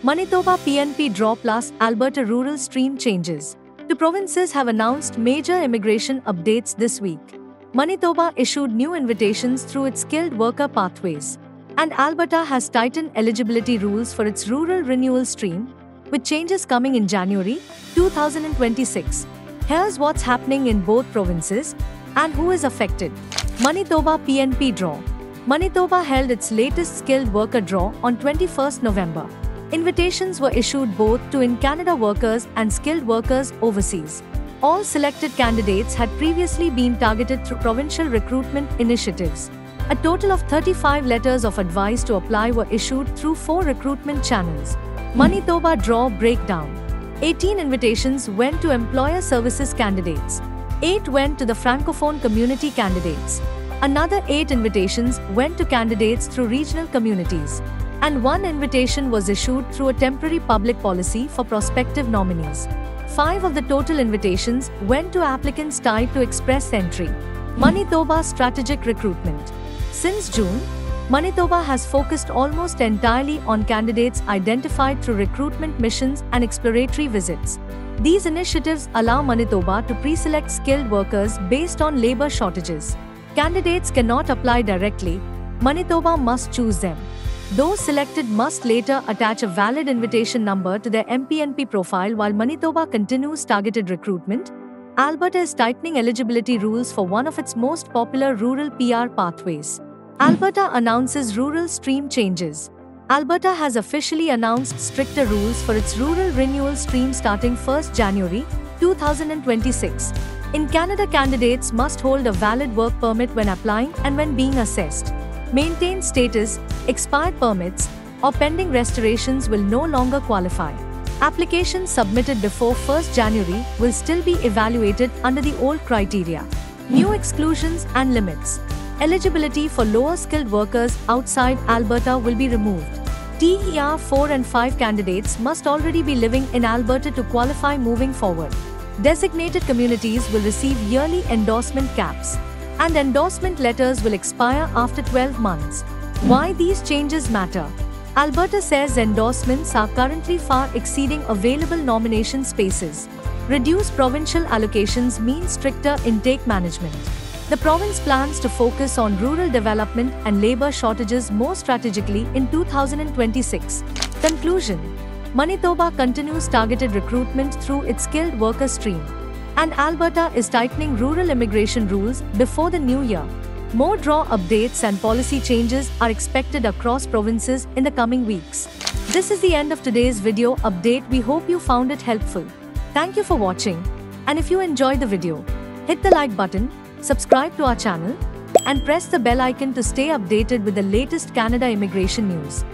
Manitoba PNP draw plus Alberta rural stream changes. The provinces have announced major immigration updates this week. Manitoba issued new invitations through its skilled worker pathways, and Alberta has tightened eligibility rules for its rural renewal stream, with changes coming in January 2026. Here's what's happening in both provinces and who is affected. Manitoba PNP draw. Manitoba held its latest skilled worker draw on 21st November. Invitations were issued both to in-Canada workers and skilled workers overseas. All selected candidates had previously been targeted through provincial recruitment initiatives. A total of 35 letters of advice to apply were issued through 4 recruitment channels. Manitoba draw breakdown. 18 invitations went to employer services candidates. 8 went to the Francophone community candidates. Another 8 invitations went to candidates through regional communities. And 1 invitation was issued through a temporary public policy for prospective nominees. 5 of the total invitations went to applicants tied to express entry. Manitoba strategic recruitment. Since June, Manitoba has focused almost entirely on candidates identified through recruitment missions and exploratory visits. These initiatives allow Manitoba to pre-select skilled workers based on labor shortages. Candidates cannot apply directly. Manitoba must choose them. Those selected must later attach a valid invitation number to their MPNP profile. While Manitoba continues targeted recruitment, Alberta is tightening eligibility rules for one of its most popular rural PR pathways. Alberta announces rural stream changes. Alberta has officially announced stricter rules for its rural renewal stream starting 1st January 2026. In Canada, candidates must hold a valid work permit when applying and when being assessed. Maintained status, expired permits, or pending restorations will no longer qualify. Applications submitted before 1st January will still be evaluated under the old criteria. New exclusions and limits. Eligibility for lower-skilled workers outside Alberta will be removed. TER 4 and 5 candidates must already be living in Alberta to qualify moving forward. Designated communities will receive yearly endorsement caps, and endorsement letters will expire after 12 months. Why these changes matter? Alberta says endorsements are currently far exceeding available nomination spaces. Reduced provincial allocations mean stricter intake management. The province plans to focus on rural development and labor shortages more strategically in 2026. Conclusion: Manitoba continues targeted recruitment through its skilled worker stream, and Alberta is tightening rural immigration rules before the new year. More draw updates and policy changes are expected across provinces in the coming weeks. This is the end of today's video update. We hope you found it helpful. Thank you for watching, and if you enjoyed the video, hit the like button, subscribe to our channel, and press the bell icon to stay updated with the latest Canada immigration news.